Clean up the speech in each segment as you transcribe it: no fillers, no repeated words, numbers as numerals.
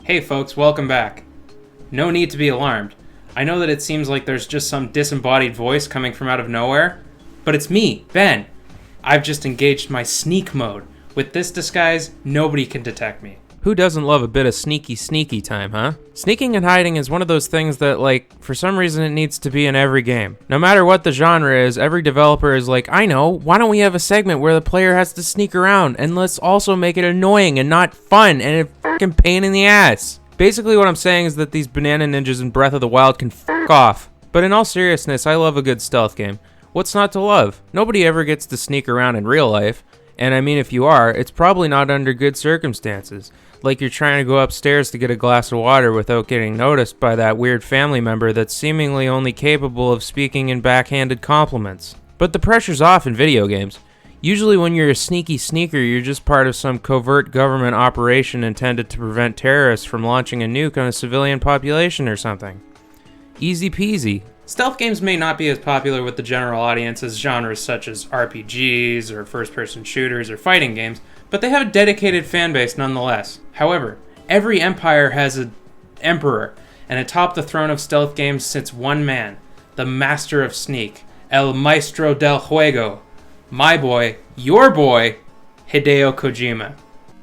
Hey folks, welcome back. No need to be alarmed. I know that it seems like there's just some disembodied voice coming from out of nowhere, but it's me, Ben. I've just engaged my sneak mode. With this disguise, nobody can detect me. Who doesn't love a bit of sneaky time, huh? Sneaking and hiding is one of those things that, for some reason it needs to be in every game. No matter what the genre is, every developer is like, I know, why don't we have a segment where the player has to sneak around, and let's also make it annoying and not fun and a fucking pain in the ass. Basically what I'm saying is that these banana ninjas in Breath of the Wild can fuck off. But in all seriousness, I love a good stealth game. What's not to love? Nobody ever gets to sneak around in real life. And I mean, if you are, it's probably not under good circumstances. Like you're trying to go upstairs to get a glass of water without getting noticed by that weird family member that's seemingly only capable of speaking in backhanded compliments. But the pressure's off in video games. Usually when you're a sneaky sneaker, you're just part of some covert government operation intended to prevent terrorists from launching a nuke on a civilian population or something. Easy peasy. Stealth games may not be as popular with the general audience as genres such as RPGs or first-person shooters or fighting games, but they have a dedicated fanbase nonetheless. However, every empire has an emperor, and atop the throne of stealth games sits one man, the master of sneak, El Maestro del Juego, my boy, your boy, Hideo Kojima.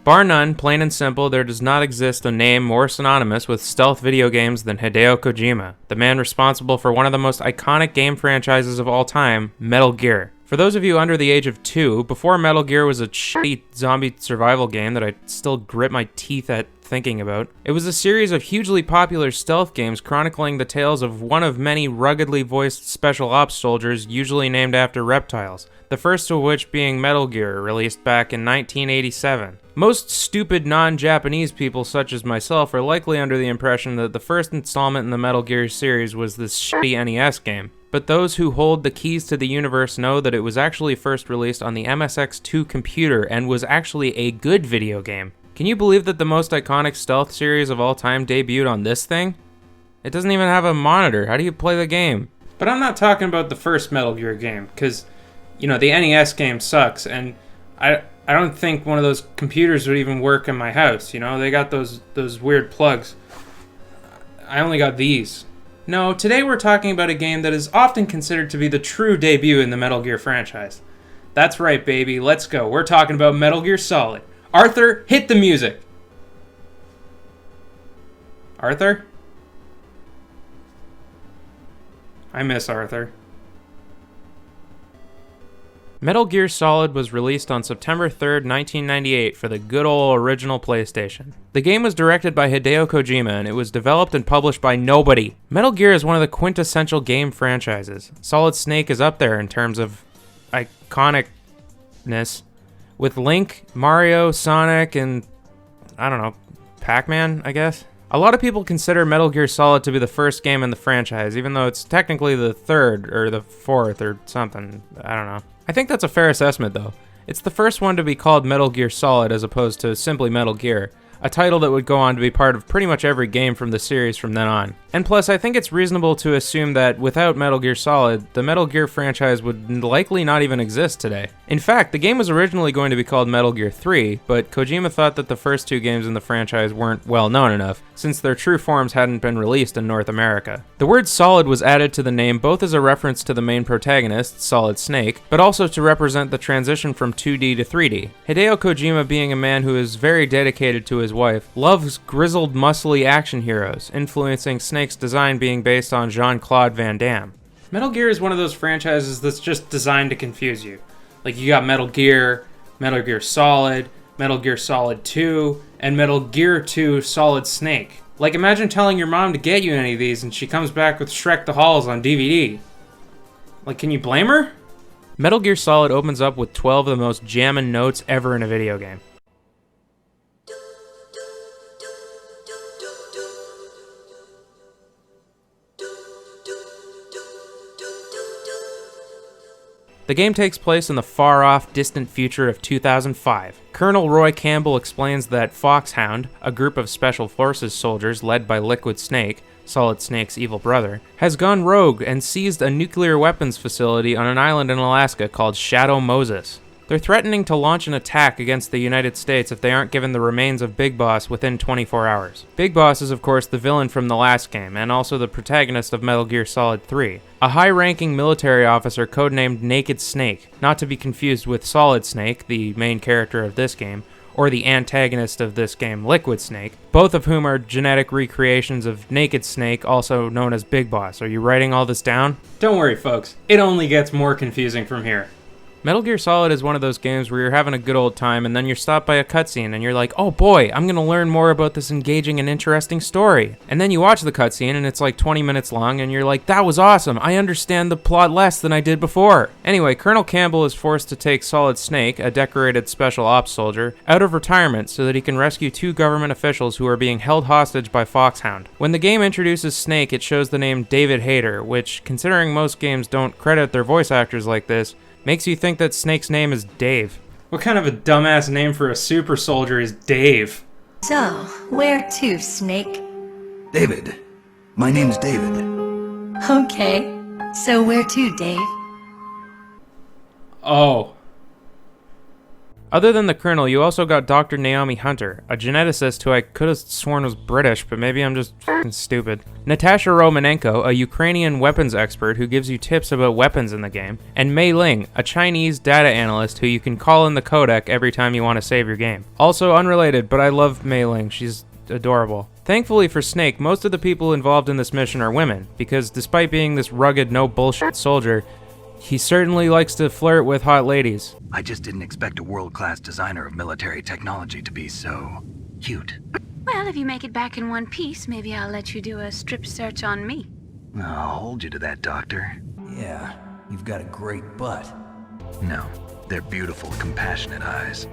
Bar none, plain and simple, there does not exist a name more synonymous with stealth video games than Hideo Kojima, the man responsible for one of the most iconic game franchises of all time, Metal Gear. For those of you under the age of 2, before Metal Gear was a shitty zombie survival game that I still grit my teeth at thinking about, it was a series of hugely popular stealth games chronicling the tales of one of many ruggedly voiced special ops soldiers usually named after reptiles, the first of which being Metal Gear, released back in 1987. Most stupid non-Japanese people such as myself are likely under the impression that the first installment in the Metal Gear series was this shitty NES game. But those who hold the keys to the universe know that it was actually first released on the MSX2 computer and was actually a good video game. Can you believe that the most iconic stealth series of all time debuted on this thing? It doesn't even have a monitor. How do you play the game? But I'm not talking about the first Metal Gear game, because, the NES game sucks, and I don't think one of those computers would even work in my house, They got those weird plugs. I only got these. No, today we're talking about a game that is often considered to be the true debut in the Metal Gear franchise. That's right, baby, let's go. We're talking about Metal Gear Solid. Arthur, hit the music! Arthur? I miss Arthur. Metal Gear Solid was released on September 3rd, 1998 for the good ol' original PlayStation. The game was directed by Hideo Kojima and it was developed and published by nobody. Metal Gear is one of the quintessential game franchises. Solid Snake is up there in terms of iconicness, with Link, Mario, Sonic, and, Pac-Man, I guess? A lot of people consider Metal Gear Solid to be the first game in the franchise, even though it's technically the third or the fourth or something. I don't know. I think that's a fair assessment, though. It's the first one to be called Metal Gear Solid as opposed to simply Metal Gear, a title that would go on to be part of pretty much every game from the series from then on. And plus, I think it's reasonable to assume that without Metal Gear Solid, the Metal Gear franchise would likely not even exist today. In fact, the game was originally going to be called Metal Gear 3, but Kojima thought that the first two games in the franchise weren't well known enough, since their true forms hadn't been released in North America. The word Solid was added to the name both as a reference to the main protagonist, Solid Snake, but also to represent the transition from 2D to 3D. Hideo Kojima, being a man who is very dedicated to his wife, loves grizzled, muscly action heroes, influencing Snake's design being based on Jean-Claude Van Damme. Metal Gear is one of those franchises that's just designed to confuse you. Like, you got Metal Gear Solid, Metal Gear Solid 2, and Metal Gear 2 Solid Snake. Like, imagine telling your mom to get you any of these and she comes back with Shrek the Halls on DVD. Like, can you blame her? Metal Gear Solid opens up with 12 of the most jammin' notes ever in a video game. The game takes place in the far-off, distant future of 2005. Colonel Roy Campbell explains that Foxhound, a group of Special Forces soldiers led by Liquid Snake, Solid Snake's evil brother, has gone rogue and seized a nuclear weapons facility on an island in Alaska called Shadow Moses. They're threatening to launch an attack against the United States if they aren't given the remains of Big Boss within 24 hours. Big Boss is of course the villain from the last game, and also the protagonist of Metal Gear Solid 3. A high-ranking military officer codenamed Naked Snake, not to be confused with Solid Snake, the main character of this game, or the antagonist of this game, Liquid Snake, both of whom are genetic recreations of Naked Snake, also known as Big Boss. Are you writing all this down? Don't worry, folks. It only gets more confusing from here. Metal Gear Solid is one of those games where you're having a good old time and then you're stopped by a cutscene and you're like, oh boy, I'm gonna learn more about this engaging and interesting story. And then you watch the cutscene and it's like 20 minutes long and you're like, that was awesome, I understand the plot less than I did before. Anyway, Colonel Campbell is forced to take Solid Snake, a decorated special ops soldier, out of retirement so that he can rescue 2 government officials who are being held hostage by Foxhound. When the game introduces Snake, it shows the name David Hayter, which, considering most games don't credit their voice actors like this, makes you think that Snake's name is Dave. What kind of a dumbass name for a super soldier is Dave? So, where to, Snake? David. My name's David. Okay. So where to, Dave? Oh. Other than the Colonel, you also got Dr. Naomi Hunter, a geneticist who I could have sworn was British, but maybe I'm just fucking stupid. Natasha Romanenko, a Ukrainian weapons expert who gives you tips about weapons in the game. And Mei Ling, a Chinese data analyst who you can call in the codec every time you want to save your game. Also unrelated, but I love Mei Ling, she's adorable. Thankfully for Snake, most of the people involved in this mission are women, because despite being this rugged, no bullshit soldier, he certainly likes to flirt with hot ladies. I just didn't expect a world-class designer of military technology to be so cute. Well, if you make it back in one piece, maybe I'll let you do a strip search on me. I'll hold you to that, Doctor. Yeah, you've got a great butt. No, they're beautiful, compassionate eyes.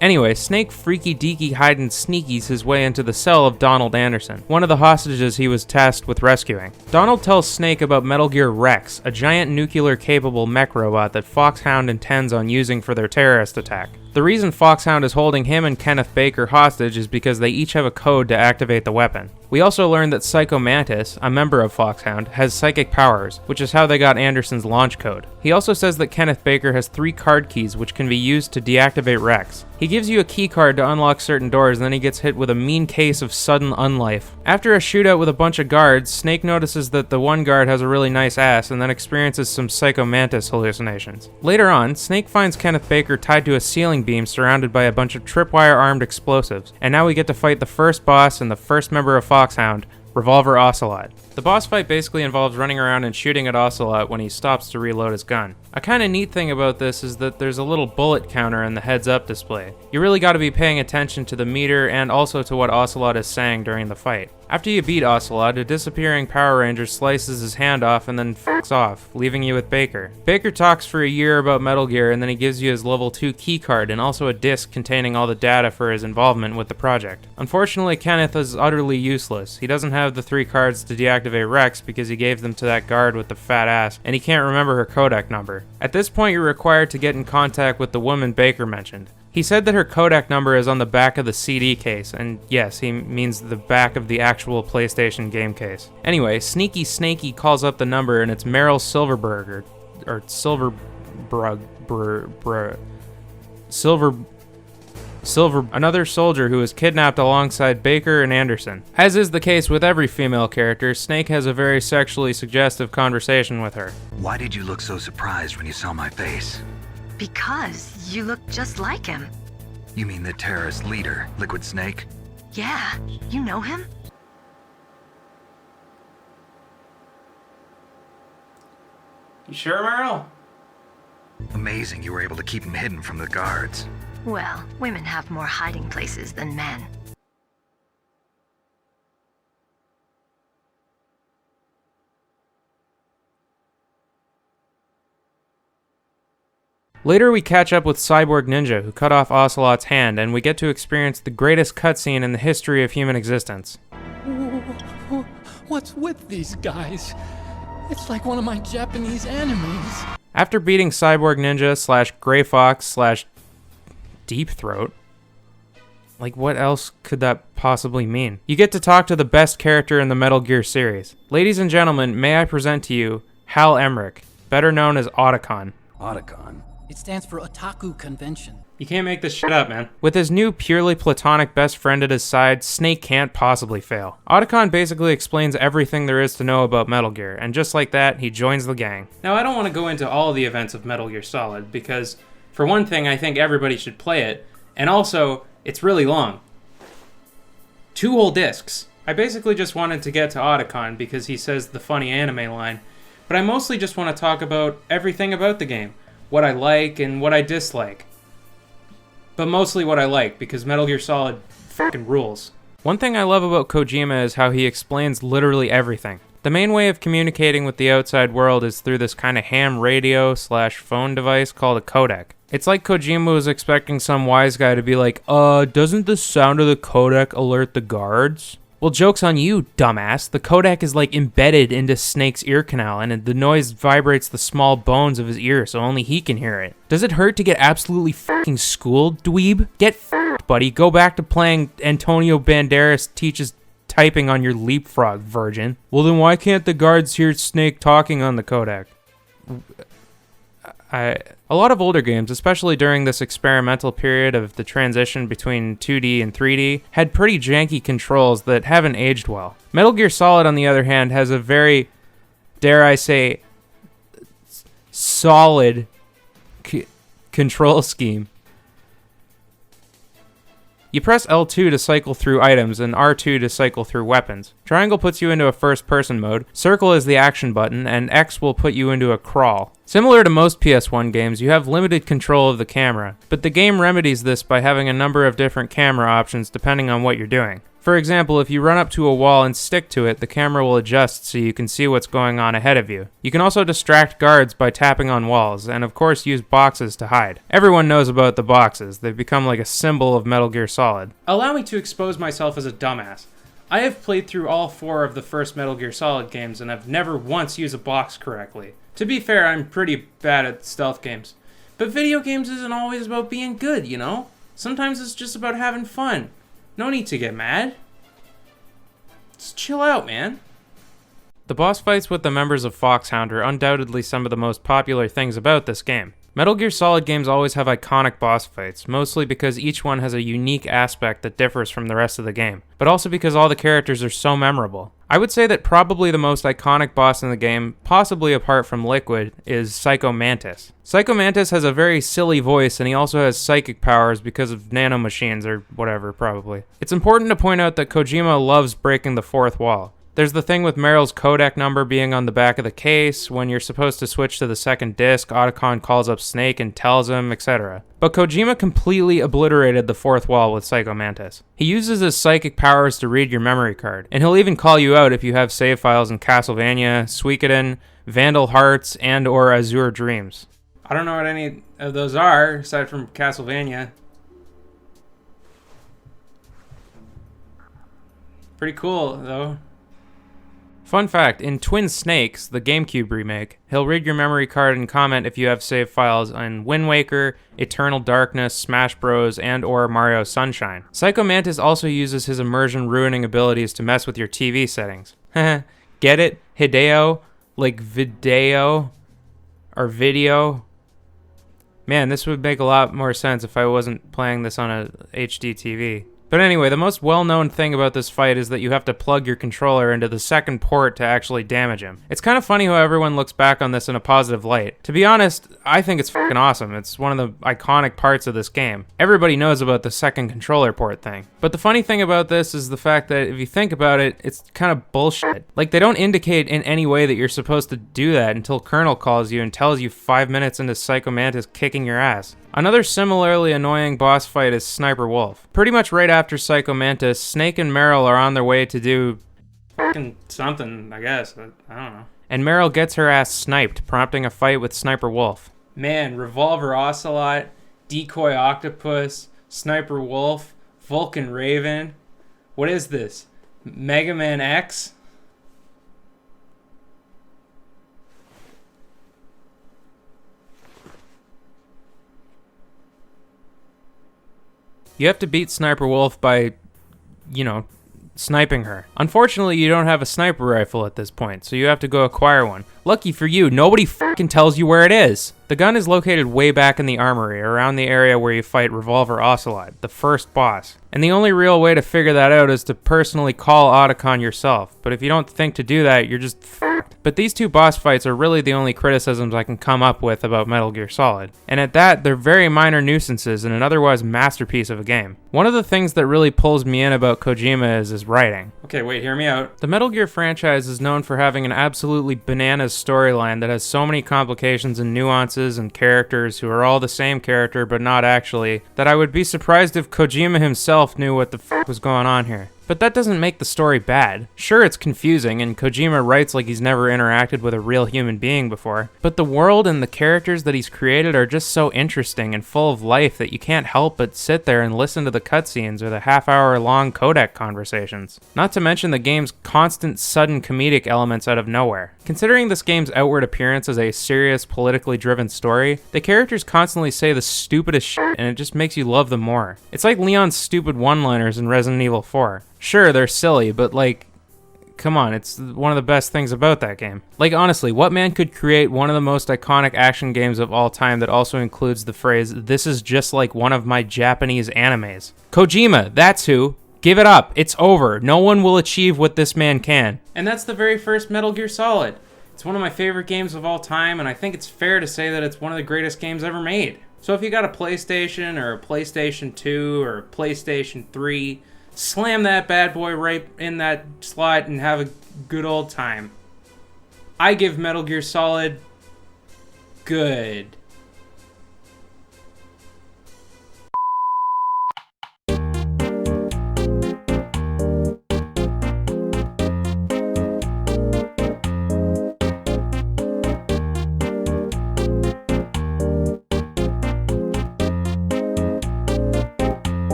Anyway, Snake freaky deaky hiding sneakies his way into the cell of Donald Anderson, one of the hostages he was tasked with rescuing. Donald tells Snake about Metal Gear Rex, a giant nuclear-capable mech robot that Foxhound intends on using for their terrorist attack. The reason Foxhound is holding him and Kenneth Baker hostage is because they each have a code to activate the weapon. We also learned that Psycho Mantis, a member of Foxhound, has psychic powers, which is how they got Anderson's launch code. He also says that Kenneth Baker has 3 card keys which can be used to deactivate Rex. He gives you a key card to unlock certain doors and then he gets hit with a mean case of sudden unlife. After a shootout with a bunch of guards, Snake notices that the one guard has a really nice ass and then experiences some Psycho Mantis hallucinations. Later on, Snake finds Kenneth Baker tied to a ceiling beam surrounded by a bunch of tripwire armed explosives, and now we get to fight the first boss and the first member of Foxhound, Revolver Ocelot. The boss fight basically involves running around and shooting at Ocelot when he stops to reload his gun. A kinda neat thing about this is that there's a little bullet counter in the heads-up display. You really gotta be paying attention to the meter and also to what Ocelot is saying during the fight. After you beat Ocelot, a disappearing Power Ranger slices his hand off and then fucks off, leaving you with Baker. Baker talks for a year about Metal Gear and then he gives you his level 2 keycard and also a disc containing all the data for his involvement with the project. Unfortunately, Kenneth is utterly useless. He doesn't have the 3 cards to deactivate Rex because he gave them to that guard with the fat ass, and he can't remember her codec number. At this point, you're required to get in contact with the woman Baker mentioned. He said that her codec number is on the back of the CD case, and yes, he means the back of the actual PlayStation game case. Anyway, Sneaky Snakey calls up the number and it's Meryl Silverberg, or another soldier who is kidnapped alongside Baker and Anderson. As is the case with every female character, Snake has a very sexually suggestive conversation with her. Why did you look so surprised when you saw my face? Because you look just like him. You mean the terrorist leader, Liquid Snake? Yeah, you know him? You sure, Meryl? Amazing you were able to keep him hidden from the guards. Well, women have more hiding places than men. Later we catch up with Cyborg Ninja, who cut off Ocelot's hand, and we get to experience the greatest cutscene in the history of human existence. What's with these guys? It's like one of my Japanese animes. After beating Cyborg Ninja / Gray Fox / Deep Throat, like what else could that possibly mean? You get to talk to the best character in the Metal Gear series. Ladies and gentlemen, may I present to you Hal Emmerich, better known as Otacon. Otacon? It stands for Otaku Convention. You can't make this shit up, man. With his new purely platonic best friend at his side, Snake can't possibly fail. Otacon basically explains everything there is to know about Metal Gear, and just like that, he joins the gang. Now, I don't want to go into all the events of Metal Gear Solid, because, for one thing, I think everybody should play it, and also, it's really long. 2 whole discs. I basically just wanted to get to Otacon because he says the funny anime line, but I mostly just want to talk about everything about the game. What I like and what I dislike. But mostly what I like, because Metal Gear Solid fucking rules. One thing I love about Kojima is how he explains literally everything. The main way of communicating with the outside world is through this kind of ham radio / phone device called a codec. It's like Kojima was expecting some wise guy to be like, doesn't the sound of the codec alert the guards? Well, joke's on you, dumbass. The codec is like embedded into Snake's ear canal, and the noise vibrates the small bones of his ear so only he can hear it. Does it hurt to get absolutely fucking schooled, dweeb? Get f***ed, buddy. Go back to playing Antonio Banderas teaches typing on your leapfrog, virgin. Well, then why can't the guards hear Snake talking on the codec? A lot of older games, especially during this experimental period of the transition between 2D and 3D, had pretty janky controls that haven't aged well. Metal Gear Solid, on the other hand, has a very, dare I say, solid control scheme. You press L2 to cycle through items and R2 to cycle through weapons. Triangle puts you into a first-person mode, circle is the action button, and X will put you into a crawl. Similar to most PS1 games, you have limited control of the camera, but the game remedies this by having a number of different camera options depending on what you're doing. For example, if you run up to a wall and stick to it, the camera will adjust so you can see what's going on ahead of you. You can also distract guards by tapping on walls, and of course use boxes to hide. Everyone knows about the boxes. They've become like a symbol of Metal Gear Solid. Allow me to expose myself as a dumbass. I have played through all 4 of the first Metal Gear Solid games and have never once used a box correctly. To be fair, I'm pretty bad at stealth games. But video games isn't always about being good, you know? Sometimes it's just about having fun. No need to get mad. Just chill out, man. The boss fights with the members of Foxhound are undoubtedly some of the most popular things about this game. Metal Gear Solid games always have iconic boss fights, mostly because each one has a unique aspect that differs from the rest of the game, but also because all the characters are so memorable. I would say that probably the most iconic boss in the game, possibly apart from Liquid, is Psycho Mantis. Psycho Mantis has a very silly voice, and he also has psychic powers because of nanomachines or whatever, probably. It's important to point out that Kojima loves breaking the fourth wall. There's the thing with Meryl's codec number being on the back of the case. When you're supposed to switch to the second disc, Otacon calls up Snake and tells him, etc. But Kojima completely obliterated the fourth wall with Psycho Mantis. He uses his psychic powers to read your memory card, and he'll even call you out if you have save files in Castlevania, Suikoden, Vandal Hearts, and or Azure Dreams. I don't know what any of those are, aside from Castlevania. Pretty cool, though. Fun fact, in Twin Snakes, the GameCube remake, he'll read your memory card and comment if you have save files on Wind Waker, Eternal Darkness, Smash Bros, and or Mario Sunshine. Psycho Mantis also uses his immersion ruining abilities to mess with your TV settings. Get it? Hideo? Like video? Or video? Man, this would make a lot more sense if I wasn't playing this on a HD TV. But anyway, the most well-known thing about this fight is that you have to plug your controller into the second port to actually damage him. It's kind of funny how everyone looks back on this in a positive light. To be honest, I think it's fucking awesome. It's one of the iconic parts of this game. Everybody knows about the second controller port thing. But the funny thing about this is the fact that if you think about it, it's kind of bullshit. Like, they don't indicate in any way that you're supposed to do that until Colonel calls you and tells you 5 minutes into Psycho Mantis kicking your ass. Another similarly annoying boss fight is Sniper Wolf. Pretty much right after Psycho Mantis, Snake and Meryl are on their way to do fucking something, I guess. I don't know. And Meryl gets her ass sniped, prompting a fight with Sniper Wolf. Man, Revolver Ocelot, Decoy Octopus, Sniper Wolf, Vulcan Raven. What is this? Mega Man X? You have to beat Sniper Wolf by, sniping her. Unfortunately, you don't have a sniper rifle at this point, so you have to go acquire one. Lucky for you, nobody fucking tells you where it is. The gun is located way back in the armory, around the area where you fight Revolver Ocelot, the first boss. And the only real way to figure that out is to personally call Otacon yourself. But if you don't think to do that, you're just fucked. But these two boss fights are really the only criticisms I can come up with about Metal Gear Solid. And at that, they're very minor nuisances in an otherwise masterpiece of a game. One of the things that really pulls me in about Kojima is his writing. Okay, wait, hear me out. The Metal Gear franchise is known for having an absolutely bananas storyline that has so many complications and nuances and characters who are all the same character but not actually, that I would be surprised if Kojima himself knew what the f was going on here. But that doesn't make the story bad. Sure, it's confusing, and Kojima writes like he's never interacted with a real human being before, but the world and the characters that he's created are just so interesting and full of life that you can't help but sit there and listen to the cutscenes or the half-hour-long codec conversations. Not to mention the game's constant, sudden comedic elements out of nowhere. Considering this game's outward appearance as a serious, politically driven story, the characters constantly say the stupidest shit, and it just makes you love them more. It's like Leon's stupid one-liners in Resident Evil 4. Sure, they're silly, but like, come on, it's one of the best things about that game. Like, honestly, what man could create one of the most iconic action games of all time that also includes the phrase, "This is just like one of my Japanese animes"? Kojima, that's who. Give it up. It's over. No one will achieve what this man can. And that's the very first Metal Gear Solid. It's one of my favorite games of all time, and I think it's fair to say that it's one of the greatest games ever made. So if you got a PlayStation or a PlayStation 2 or a PlayStation 3, slam that bad boy right in that slot and have a good old time. I give Metal Gear Solid good.